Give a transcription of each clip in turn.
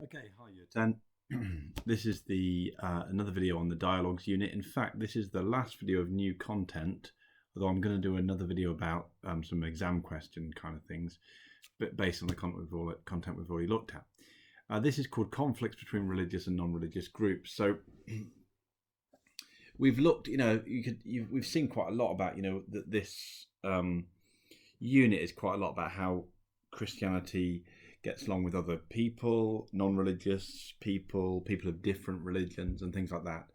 Okay, hi Year 10. This is the another video on the dialogues unit. In fact, this is the last video of new content, although I'm going to do another video about some exam question kind of things, but based on the content we've already looked at. This is called conflicts between religious and non-religious groups. So we've looked, we've seen quite a lot about, that this unit is quite a lot about how Christianity gets along with other people, non-religious people, people of different religions, and things like that.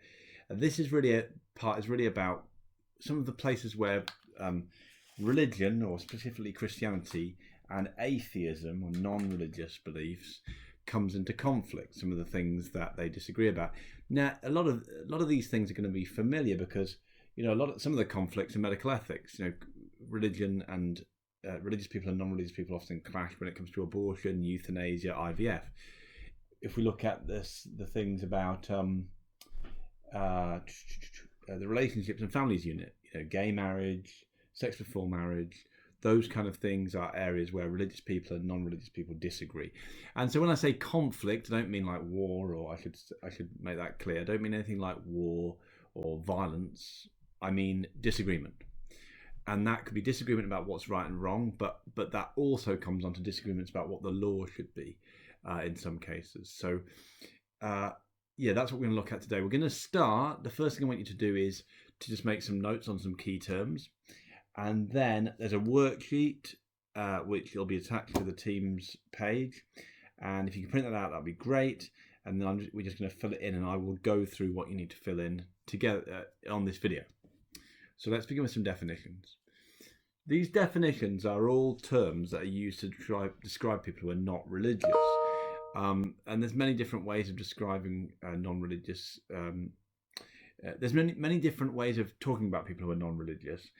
This is really about some of the places where religion, or specifically Christianity, and atheism or non-religious beliefs comes into conflict. Some of the things that they disagree about. Now, a lot of these things are going to be familiar because some of the conflicts in medical ethics. Religion and religious people and non-religious people often clash when it comes to abortion, euthanasia, IVF. If we look at the things about the relationships and families unit, gay marriage, sex before marriage, those kind of things are areas where religious people and non-religious people disagree. And so when I say conflict, I don't mean like war, or I should make that clear. I don't mean anything like war or violence. I mean disagreement. And that could be disagreement about what's right and wrong, but that also comes onto disagreements about what the law should be in some cases. So, that's what we're going to look at today. We're going to start. The first thing I want you to do is to just make some notes on some key terms. And then there's a worksheet which will be attached to the Teams page. And if you can print that out, that'd be great. And then we're just going to fill it in, and I will go through what you need to fill in together on this video. So let's begin with some definitions. These definitions are all terms that are used to describe people who are not religious. And there's many different ways of describing non-religious. There's many different ways of talking about people who are non-religious.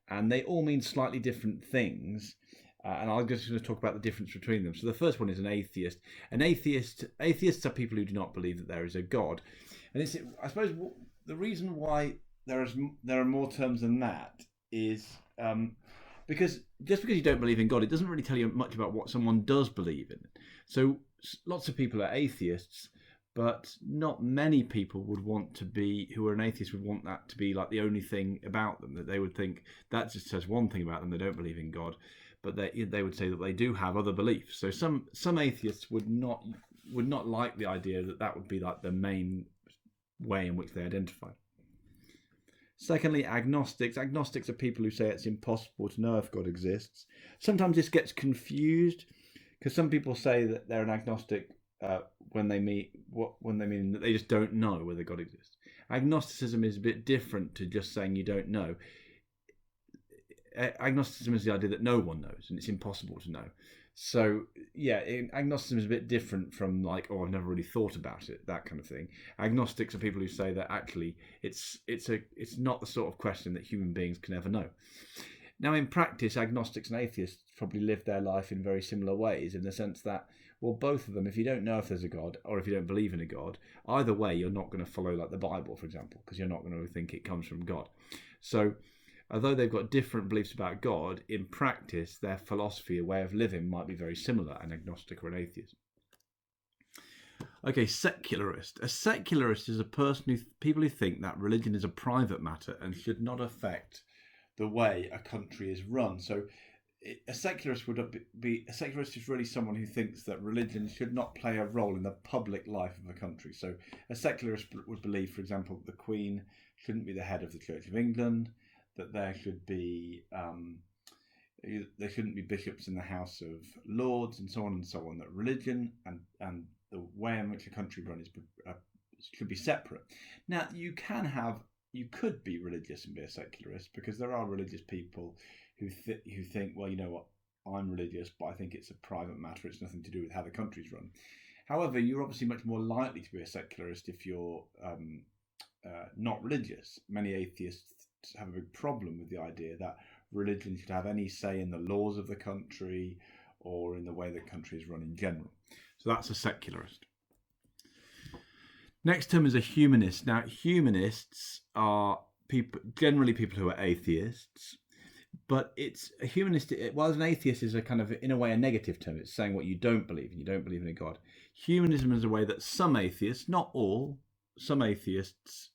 And they all mean slightly different things. And I'm just going to talk about the difference between them. So the first one is an atheist. Atheists are people who do not believe that there is a God. And I suppose the reason why there are more terms than that is because just because you don't believe in God, it doesn't really tell you much about what someone does believe in. So lots of people are atheists, but not many people who are an atheist would want that to be like the only thing about them, that they would think that just says one thing about them. They don't believe in God, but they would say that they do have other beliefs. So some atheists would not like the idea that would be like the main way in which they identify. Secondly, agnostics. Agnostics are people who say it's impossible to know if God exists. Sometimes this gets confused because some people say that they're an agnostic when they mean that they just don't know whether God exists. Agnosticism is a bit different to just saying you don't know. Agnosticism is the idea that no one knows and it's impossible to know. So agnosticism is a bit different from like, oh, I've never really thought about it, that kind of thing. Agnostics are people who say that actually it's not the sort of question that human beings can ever know. Now, in practice, agnostics and atheists probably live their life in very similar ways, in the sense that, well, both of them, if you don't know if there's a God or if you don't believe in a God, either way, you're not going to follow like the Bible, for example, because you're not going to think it comes from God. So although they've got different beliefs about God, in practice, their philosophy, a way of living, might be very similar, an agnostic or an atheist. Okay, secularist. A secularist is people who think that religion is a private matter and should not affect the way a country is run. So a secularist is really someone who thinks that religion should not play a role in the public life of a country. So a secularist would believe, for example, that the Queen shouldn't be the head of the Church of England, that there shouldn't be bishops in the House of Lords, and so on and so on. That religion and the way in which a country runs should be separate. Now, you could be religious and be a secularist, because there are religious people who think, well, you know what, I'm religious, but I think it's a private matter. It's nothing to do with how the country's run. However, you're obviously much more likely to be a secularist if you're not religious. Many atheists have a big problem with the idea that religion should have any say in the laws of the country or in the way the country is run in general. So that's a secularist. Next term is a humanist. Now, humanists are generally people who are atheists. But it's a humanist. While an atheist is a kind of, in a way, a negative term. It's saying what you don't believe in. You don't believe in a God. Humanism is a way that some atheists, not all, some atheists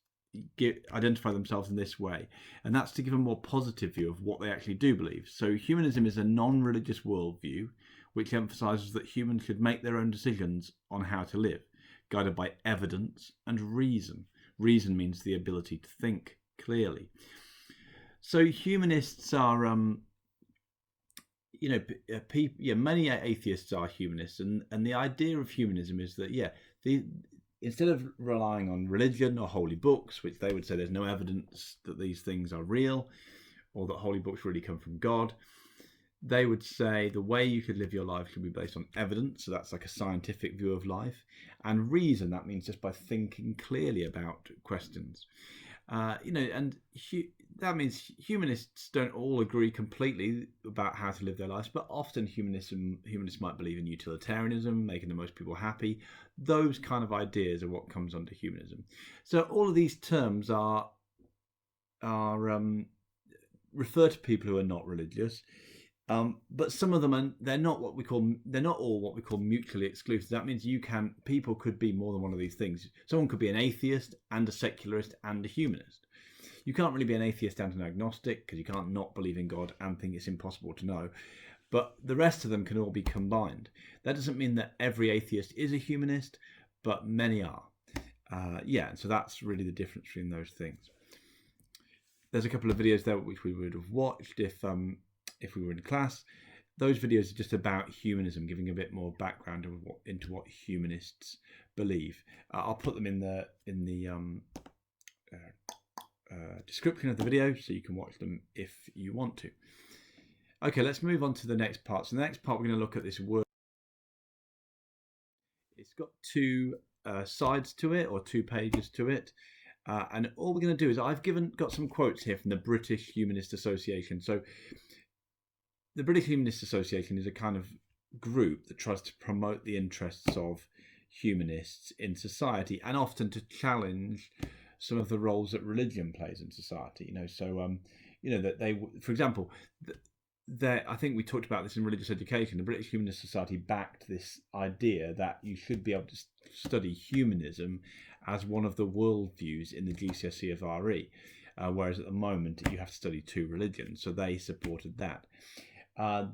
identify themselves in this way, and that's to give a more positive view of what they actually do believe. So humanism is a non-religious worldview which emphasizes that humans should make their own decisions on how to live, guided by evidence and reason. Reason means the ability to think clearly. So humanists are, many atheists are humanists, and the idea of humanism is that, instead of relying on religion or holy books, which they would say there's no evidence that these things are real or that holy books really come from God, they would say the way you could live your life should be based on evidence. So that's like a scientific view of life. And reason, that means just by thinking clearly about questions. That means humanists don't all agree completely about how to live their lives, but often humanists might believe in utilitarianism, making the most people happy. Those kind of ideas are what comes under humanism. So all of these terms are refer to people who are not religious, but some of them they're not all what we call mutually exclusive. That means people could be more than one of these things. Someone could be an atheist and a secularist and a humanist. You can't really be an atheist and an agnostic, because you can't not believe in God and think it's impossible to know. But the rest of them can all be combined. That doesn't mean that every atheist is a humanist, but many are. So that's really the difference between those things. There's a couple of videos there which we would have watched if we were in class. Those videos are just about humanism, giving a bit more background into what humanists believe. I'll put them in the description of the video, so you can watch them if you want to. Okay, let's move on to the next part. So the next part, we're going to look at this word. It's got two sides to it, or 2 pages to it. And all we're going to do is I've got some quotes here from the British Humanist Association. So the British Humanist Association is a kind of group that tries to promote the interests of humanists in society, and often to challenge some of the roles that religion plays in society. That they, for example, I think we talked about this in religious education. The British Humanist Society backed this idea that you should be able to study humanism as one of the worldviews in the GCSE of RE, whereas at the moment you have to study 2 religions. So they supported that.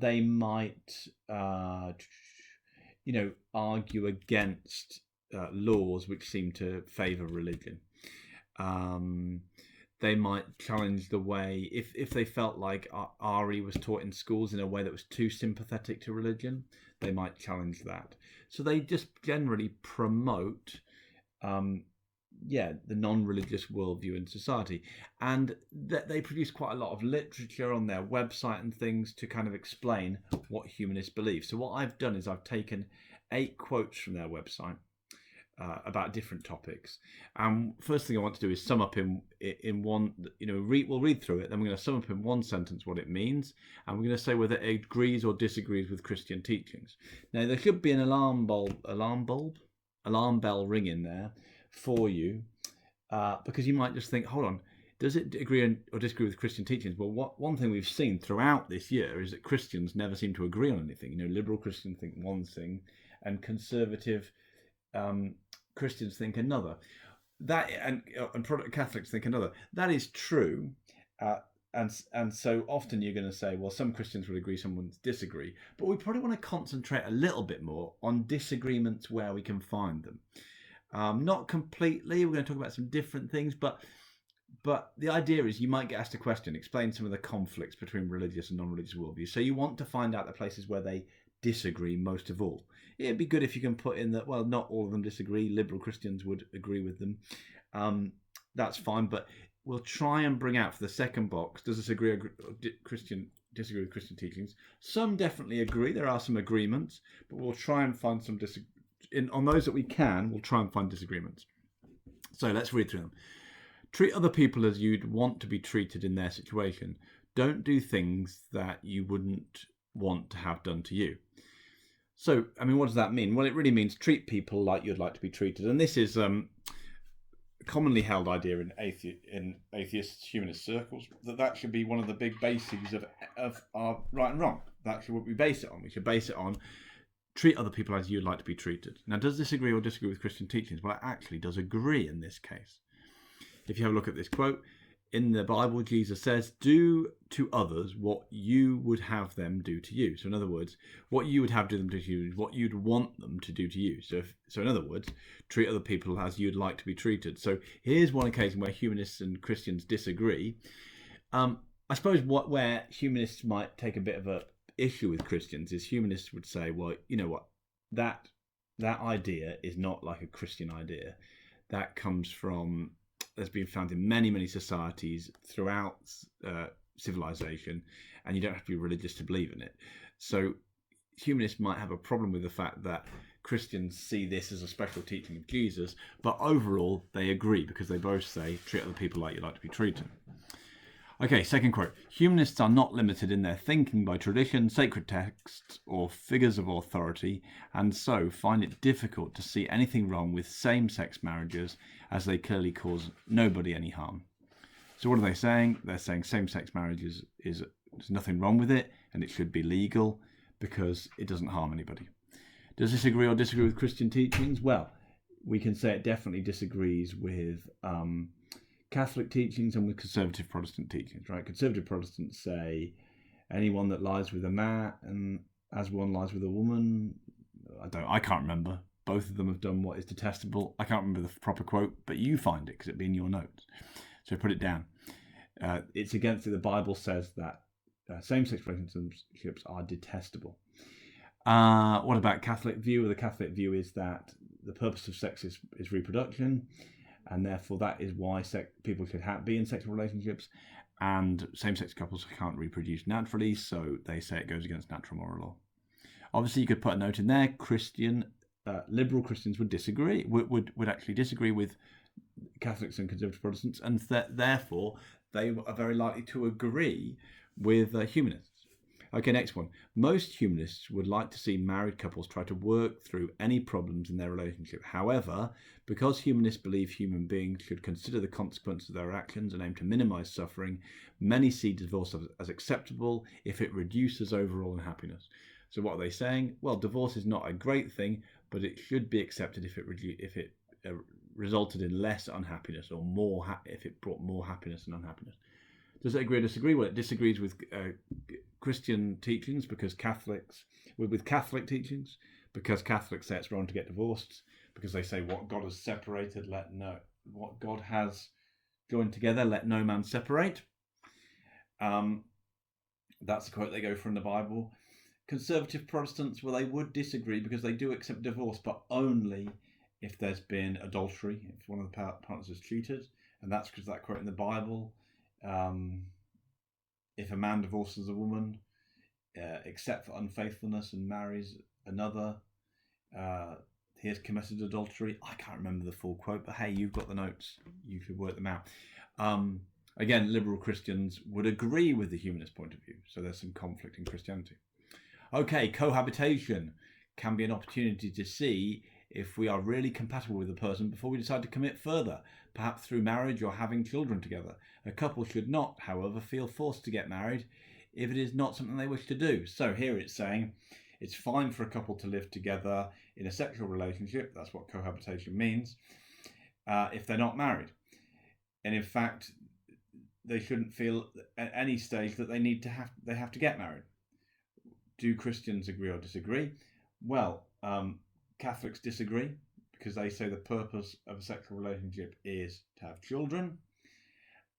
They might, argue against laws which seem to favour religion. They might challenge the way, if they felt like RE was taught in schools in a way that was too sympathetic to religion, they might challenge that. So they just generally promote the non-religious worldview in society, and that they produce quite a lot of literature on their website and things to kind of explain what humanists believe. So what I've done is I've taken 8 quotes from their website about different topics. First thing I want to do is sum up in one, we'll read through it, then we're going to sum up in one sentence what it means, and we're going to say whether it agrees or disagrees with Christian teachings. Now there should be an alarm bell ringing there for you, because you might just think, hold on, does it agree or disagree with Christian teachings? Well, one thing we've seen throughout this year is that Christians never seem to agree on anything. Liberal Christians think one thing, and conservative Christians think another. That and Catholics think another. That is true, and so often you're going to say, well, some Christians will agree, some will disagree. But we probably want to concentrate a little bit more on disagreements where we can find them. Not completely. We're going to talk about some different things, but the idea is you might get asked a question, explain some of the conflicts between religious and non-religious worldviews. So you want to find out the places where they disagree most of all. It'd be good if you can put in that, well, not all of them disagree. Liberal Christians would agree with them. That's fine, but we'll try and bring out for the second box, does this disagree with Christian teachings? Some definitely agree. There are some agreements, but we'll try and find some on those that we can, we'll try and find disagreements. So let's read through them. Treat other people as you'd want to be treated in their situation. Don't do things that you wouldn't want to have done to you. So, what does that mean? Well, it really means treat people like you'd like to be treated. And this is commonly held idea in atheist humanist circles that should be one of the big bases of our right and wrong. That's what we base it on. We should base it on treat other people as you'd like to be treated. Now, does this agree or disagree with Christian teachings? Well, it actually does agree in this case. If you have a look at this quote, in the Bible, Jesus says, do to others what you would have them do to you. So in other words, what you would have them do to you is what you'd want them to do to you. So in other words, treat other people as you'd like to be treated. So here's one occasion where humanists and Christians disagree. I suppose where humanists might take a bit of a issue with Christians is humanists would say, well, you know what, that idea is not like a Christian idea. That comes from, has been found in many, many societies throughout civilization, and you don't have to be religious to believe in it. So humanists might have a problem with the fact that Christians see this as a special teaching of Jesus, but overall they agree because they both say treat other people like you like to be treated. Okay, second quote. Humanists are not limited in their thinking by tradition, sacred texts, or figures of authority, and so find it difficult to see anything wrong with same-sex marriages, as they clearly cause nobody any harm. So what are they saying? They're saying same-sex marriages there's nothing wrong with it, and it should be legal because it doesn't harm anybody. Does this agree or disagree with Christian teachings? Well, we can say it definitely disagrees with Catholic teachings and with conservative Protestant teachings, right? Conservative Protestants say anyone that lies with a man and as one lies with a woman, I can't remember. Both of them have done what is detestable. I can't remember the proper quote, but you find it because it'll be in your notes. So put it down. It's against it. The Bible says that same-sex relationships are detestable. What about Catholic view? Well, the Catholic view is that the purpose of sex is reproduction, and therefore that is why people should be in sexual relationships, and same-sex couples can't reproduce naturally, so they say it goes against natural moral law. Obviously, you could put a note in there. Liberal Christians would disagree, would actually disagree with Catholics and conservative Protestants, and therefore they are very likely to agree with humanists. Okay, next one. Most humanists would like to see married couples try to work through any problems in their relationship. However, because humanists believe human beings should consider the consequences of their actions and aim to minimize suffering, many see divorce as acceptable if it reduces overall unhappiness. So what are they saying? Well, divorce is not a great thing, but it should be accepted if it resulted in less unhappiness, or if it brought more happiness than unhappiness. Does it agree or disagree? Well, it disagrees with Christian teachings with Catholic teachings, because Catholics say it's wrong to get divorced, because they say what God has separated, what God has joined together, let no man separate. That's the quote they go for in the Bible. Conservative Protestants, well, they would disagree because they do accept divorce, but only if there's been adultery, if one of the partners has cheated, and that's because of that quote in the Bible. If a man divorces a woman, except for unfaithfulness, and marries another, he has committed adultery. I can't remember the full quote, but hey, you've got the notes. You could work them out. Again, liberal Christians would agree with the humanist point of view, so there's some conflict in Christianity. Okay, cohabitation can be an opportunity to see if we are really compatible with a person before we decide to commit further, perhaps through marriage or having children together. A couple should not, however, feel forced to get married if it is not something they wish to do. So here it's saying it's fine for a couple to live together in a sexual relationship. That's what cohabitation means, if they're not married. And in fact, they shouldn't feel at any stage that they have to get married. Do Christians agree or disagree? Well, Catholics disagree because they say the purpose of a sexual relationship is to have children,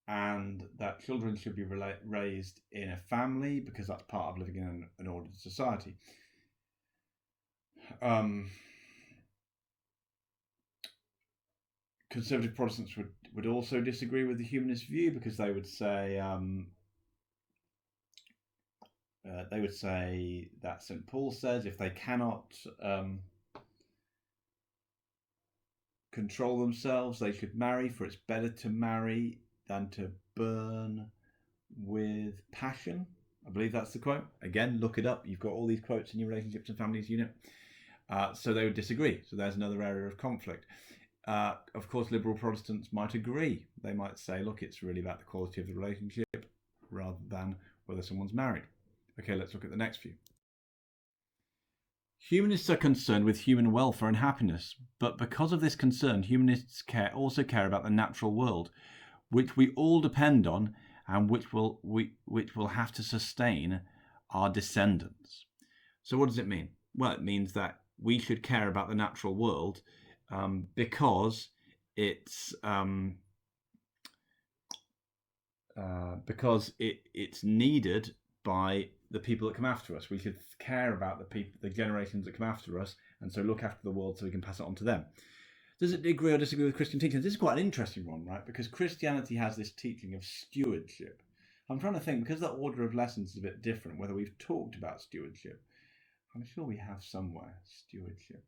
and that children should be raised in a family because that's part of living in an ordered society. Conservative Protestants would also disagree with the humanist view because they would say that St. Paul says if they cannot control themselves, they should marry, for it's better to marry than to burn with passion. I believe that's the quote. Again, look it up. You've got all these quotes in your relationships and families unit. So they would disagree. So there's another area of conflict. Of course, liberal Protestants might agree. They might say, look, it's really about the quality of the relationship rather than whether someone's married. Okay, let's look at the next few. Humanists are concerned with human welfare and happiness, but because of this concern, humanists also care about the natural world, which we all depend on and which will have to sustain our descendants. So what does it mean? Well, it means that we should care about the natural world because it's needed by the people that come after us. We should care about the generations that come after us, and so look after the world so we can pass it on to them. Does it agree or disagree with Christian teachings? This is quite an interesting one, right? Because Christianity has this teaching of stewardship. I'm trying to think, because the order of lessons is a bit different, whether we've talked about stewardship. I'm sure we have somewhere, stewardship.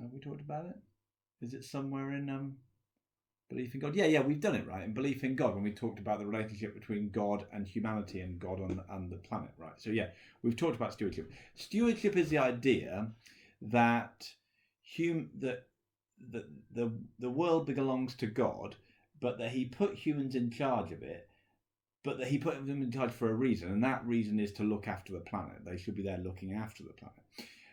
Have we talked about it? Is it somewhere in Belief in God? Yeah, we've done it, right? In Belief in God, when we talked about the relationship between God and humanity and God and the planet, right? So yeah, we've talked about stewardship. Stewardship is the idea that the world belongs to God, but that he put humans in charge of it, but that he put them in charge for a reason, and that reason is to look after the planet. They should be there looking after the planet.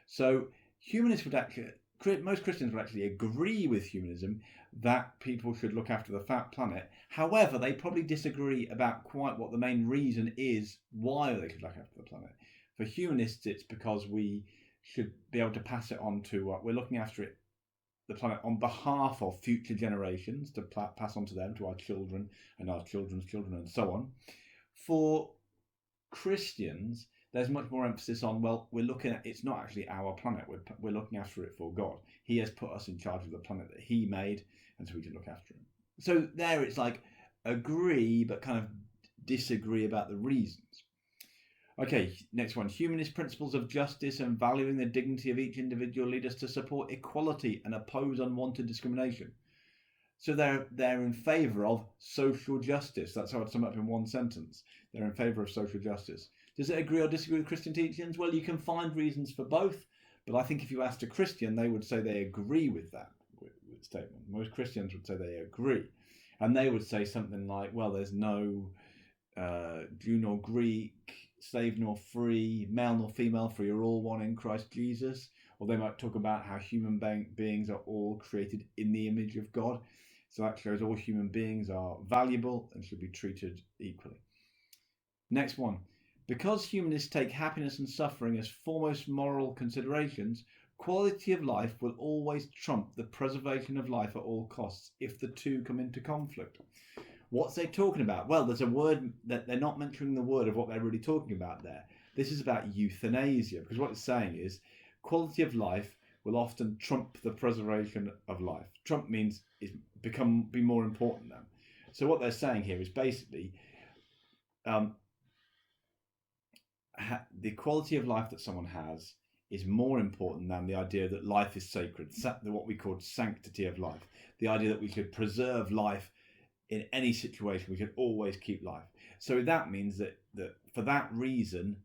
So humanists would actually, most Christians would actually agree with humanism that people should look after the planet. However, they probably disagree about quite what the main reason is why they should look after the planet. For humanists, it's because we should be able to pass it on to, we're looking after the planet on behalf of future generations to pass on to them, to our children and our children's children and so on. For Christians, there's much more emphasis on, well, we're looking at, it's not actually our planet, we're looking after it for God. He has put us in charge of the planet that he made, and so we can look after him. So there it's like agree but kind of disagree about the reasons. Okay, next one. Humanist principles of justice and valuing the dignity of each individual lead us to support equality and oppose unwanted discrimination. So they're in favour of social justice. That's how I'd sum up in one sentence. They're in favour of social justice. Does it agree or disagree with Christian teachings? Well, you can find reasons for both, but I think if you asked a Christian, they would say they agree with that statement. Most Christians would say they agree. And they would say something like, well, there's no Jew nor Greek, slave nor free, male nor female, for you're all one in Christ Jesus. Or they might talk about how human beings are all created in the image of God. So that shows all human beings are valuable and should be treated equally. Next one. Because humanists take happiness and suffering as foremost moral considerations, quality of life will always trump the preservation of life at all costs if the two come into conflict. What's they talking about? Well, there's a word that they're not mentioning the word of what they're really talking about there. This is about euthanasia, because what it's saying is quality of life will often trump the preservation of life. Trump means be more important than. So what they're saying here is basically the quality of life that someone has is more important than the idea that life is sacred, what we call sanctity of life, the idea that we should preserve life in any situation, we can always keep life. So that means that for that reason,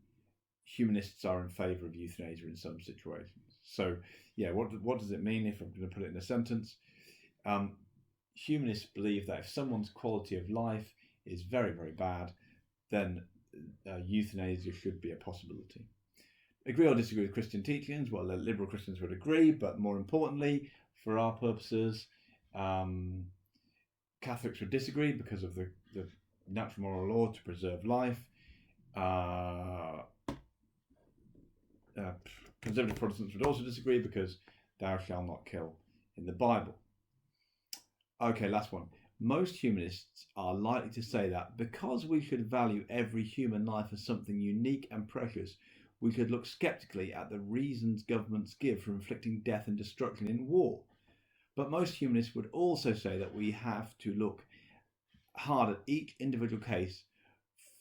humanists are in favour of euthanasia in some situations. So yeah, what does it mean if I'm going to put it in a sentence? Humanists believe that if someone's quality of life is very, very bad, then euthanasia should be a possibility. Agree or disagree with Christian teachings? Well, the liberal Christians would agree, but more importantly, for our purposes, Catholics would disagree because of the natural moral law to preserve life. Conservative Protestants would also disagree because thou shalt not kill in the Bible. Okay, last one. Most humanists are likely to say that because we should value every human life as something unique and precious, we should look sceptically at the reasons governments give for inflicting death and destruction in war. But most humanists would also say that we have to look hard at each individual case,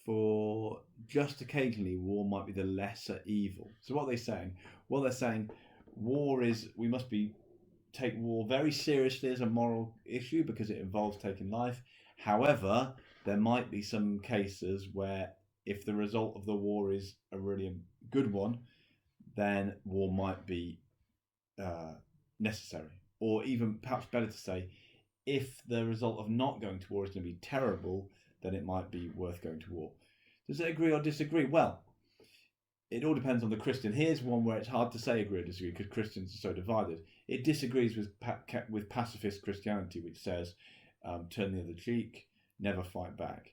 for just occasionally war might be the lesser evil. So what are they saying? Well, they're saying we must take war very seriously as a moral issue because it involves taking life. However, there might be some cases where if the result of the war is a really good one, then war might be necessary, or even perhaps better to say, if the result of not going to war is going to be terrible, then it might be worth going to war. Does it agree or disagree? Well, it all depends on the Christian. Here's one where it's hard to say agree or disagree because Christians are so divided. It disagrees with pacifist Christianity, which says turn the other cheek, never fight back.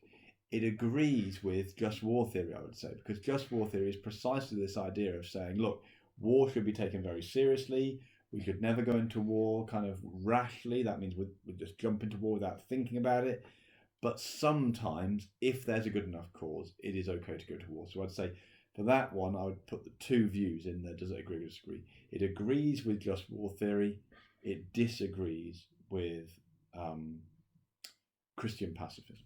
It agrees with just war theory, I would say, because just war theory is precisely this idea of saying, look, war should be taken very seriously. We should never go into war kind of rashly. That means we'd just jump into war without thinking about it. But sometimes, if there's a good enough cause, it is okay to go to war. So I'd say for that one, I would put the two views in there. Does it agree or disagree? It agrees with just war theory. It disagrees with Christian pacifism.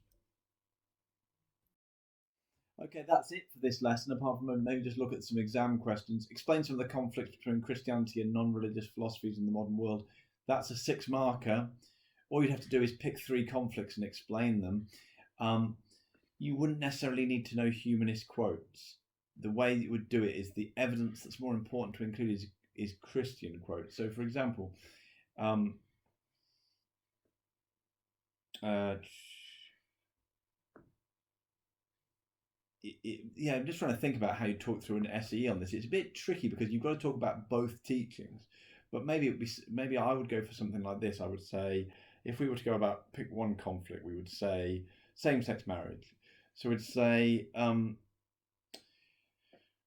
Okay, that's it for this lesson. Apart from maybe just look at some exam questions. Explain some of the conflicts between Christianity and non-religious philosophies in the modern world. That's a 6-marker. All you'd have to do is pick 3 conflicts and explain them. You wouldn't necessarily need to know humanist quotes. The way you would do it is the evidence that's more important to include is Christian quotes. So, for example, I'm just trying to think about how you talk through an SE on this. It's a bit tricky because you've got to talk about both teachings. But maybe I would go for something like this. I would say, if we were to go about pick one conflict, we would say same-sex marriage. So we'd say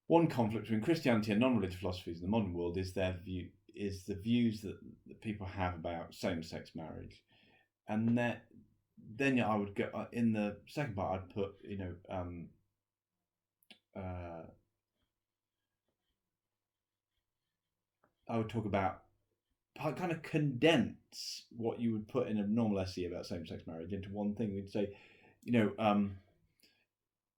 one conflict between Christianity and non-religious philosophies in the modern world is the views that people have about same-sex marriage, and then I would go in the second part. I'd put I would talk about kind of condense what you would put in a normal essay about same-sex marriage into one thing. We'd say,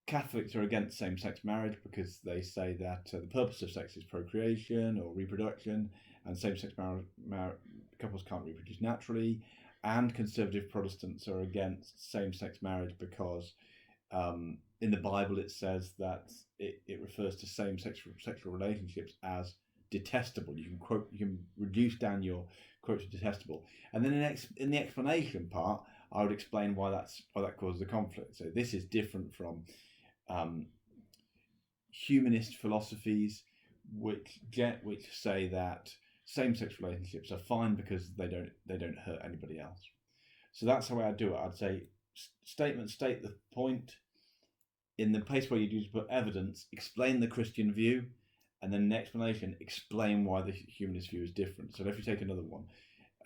Catholics are against same-sex marriage because they say that the purpose of sex is procreation or reproduction, and same-sex couples can't reproduce naturally. And conservative Protestants are against same-sex marriage because in the Bible it says that it refers to sexual relationships as detestable. You can reduce down your quote to detestable, and then in the explanation part, I would explain why that causes a conflict. So this is different from humanist philosophies, which say that same-sex relationships are fine because they don't hurt anybody else. So that's the way I do it. I'd say state the point. In the place where you put evidence, explain the Christian view, and then in the explanation, explain why the humanist view is different. So if you take another one,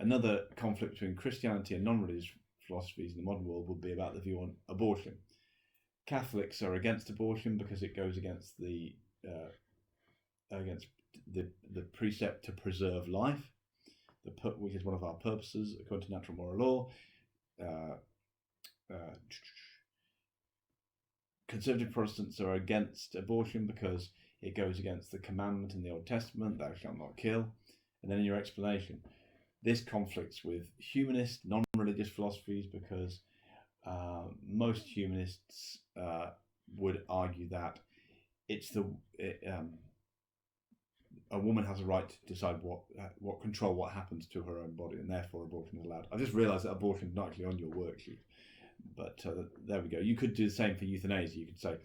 another conflict between Christianity and non-religious philosophies in the modern world would be about the view on abortion. Catholics are against abortion because it goes against the precept to preserve life, which is one of our purposes according to natural moral law. Conservative Protestants are against abortion because it goes against the commandment in the Old Testament, thou shalt not kill. And then in your explanation, this conflicts with humanist, non-religious philosophies because most humanists would argue that a woman has a right to decide what happens to her own body, and therefore abortion is allowed. I just realised that abortion is not actually on your worksheet, but there we go. You could do the same for euthanasia. You could say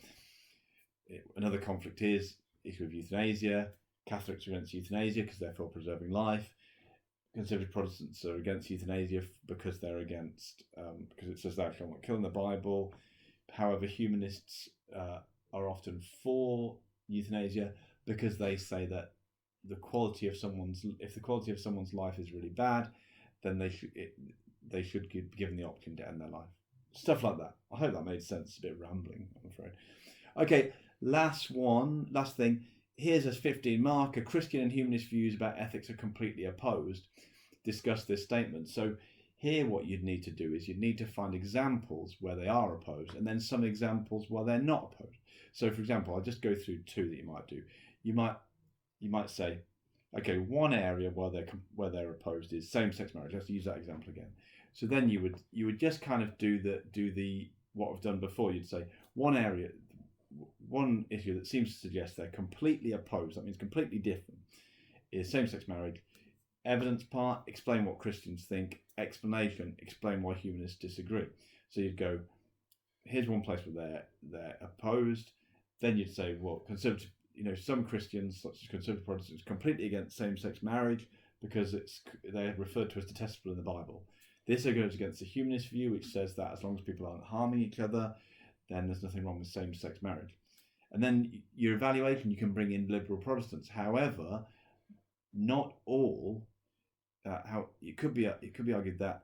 another conflict is issue of euthanasia. Catholics are against euthanasia because they're for preserving life. Conservative Protestants are against euthanasia because they're against because it says thou shalt not kill in the Bible. However, humanists are often for euthanasia because they say that if the quality of someone's life is really bad, then they should be given the option to end their life. Stuff like that. I hope that made sense. It's a bit rambling, I'm afraid. Okay, last thing. Here's a 15-marker. Christian and humanist views about ethics are completely opposed. Discuss this statement. So here what you'd need to do is you'd need to find examples where they are opposed and then some examples where they're not opposed. So for example, I'll just go through 2 that you might do. You might say, okay, one area where they're opposed is same-sex marriage. Let's use that example again. So then you would just kind of do what I've done before. You'd say one issue that seems to suggest they're completely opposed, that means completely different, is same-sex marriage. Evidence part, explain what Christians think. Explanation, explain why humanists disagree. So you'd go, here's one place where they're opposed. Then you'd say, well, conservative, some Christians, such as conservative Protestants, completely against same-sex marriage because they're referred to as detestable in the Bible. This goes against the humanist view, which says that as long as people aren't harming each other, then there's nothing wrong with same-sex marriage. And then your evaluation, you can bring in liberal Protestants. However, not all. It could be argued that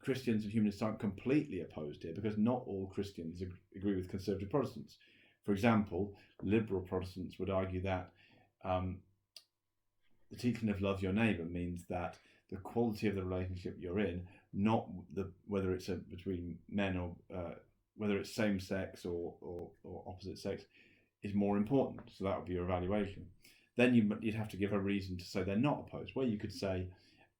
Christians and humanists aren't completely opposed here, because not all Christians agree with conservative Protestants. For example, liberal Protestants would argue that the teaching of love your neighbour means that the quality of the relationship you're in, not whether it's between men or whether it's same sex or opposite sex, is more important. So that would be your evaluation. Then you'd have to give a reason to say they're not opposed. Well, you could say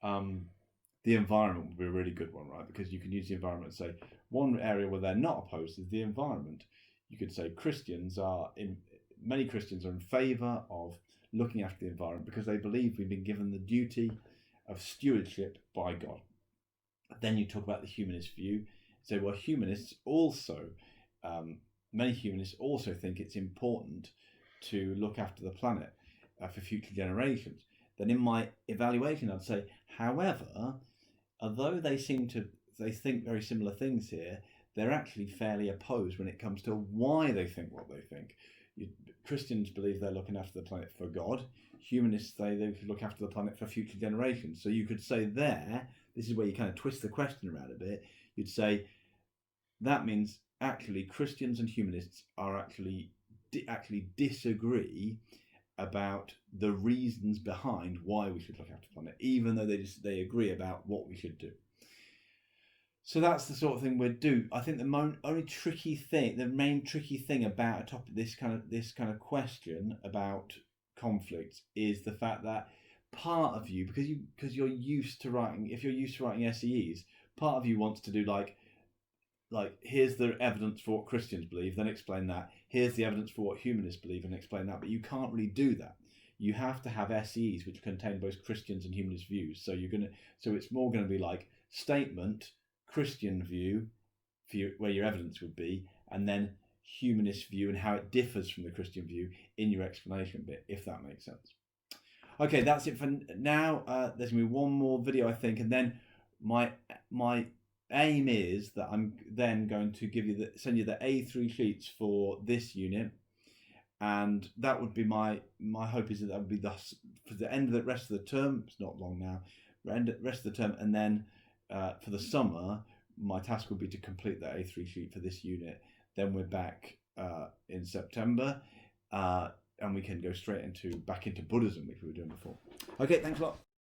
the environment would be a really good one, right? Because you can use the environment and say one area where they're not opposed is the environment. You could say many Christians are in favour of looking after the environment because they believe we've been given the duty of stewardship by God. Then you talk about the humanist view. Say, well, humanists also, many humanists also think it's important to look after the planet for future generations. Then in my evaluation, I'd say, however, although they think very similar things here, they're actually fairly opposed when it comes to why they think what they think. Christians believe they're looking after the planet for God. Humanists say they look after the planet for future generations. So you could say this is where you kind of twist the question around a bit. You'd say that means actually Christians and humanists are actually disagree about the reasons behind why we should look after the planet, even though they agree about what we should do. So that's the sort of thing we'd do. I think the main tricky thing about a topic, this kind of question about conflicts, is the fact that part of you, because you're used to writing, if you're used to writing SEEs, part of you wants to do like here's the evidence for what Christians believe, then explain that. Here's the evidence for what humanists believe, and explain that. But you can't really do that. You have to have SEs which contain both Christians and humanist views. So it's more going to be like statement, Christian view, where your evidence would be, and then humanist view and how it differs from the Christian view in your explanation bit, if that makes sense. Okay, that's it for now. There's going to be one more video, I think, and then my aim is that I'm then going to send you the A3 sheets for this unit, and that would be my hope is that would be for the end of the rest of the term. It's not long now, rest of the term, and then for the summer, my task would be to complete that A3 sheet for this unit. Then we're back in September, and we can go straight back into Buddhism, which we were doing before. Okay, thanks a lot.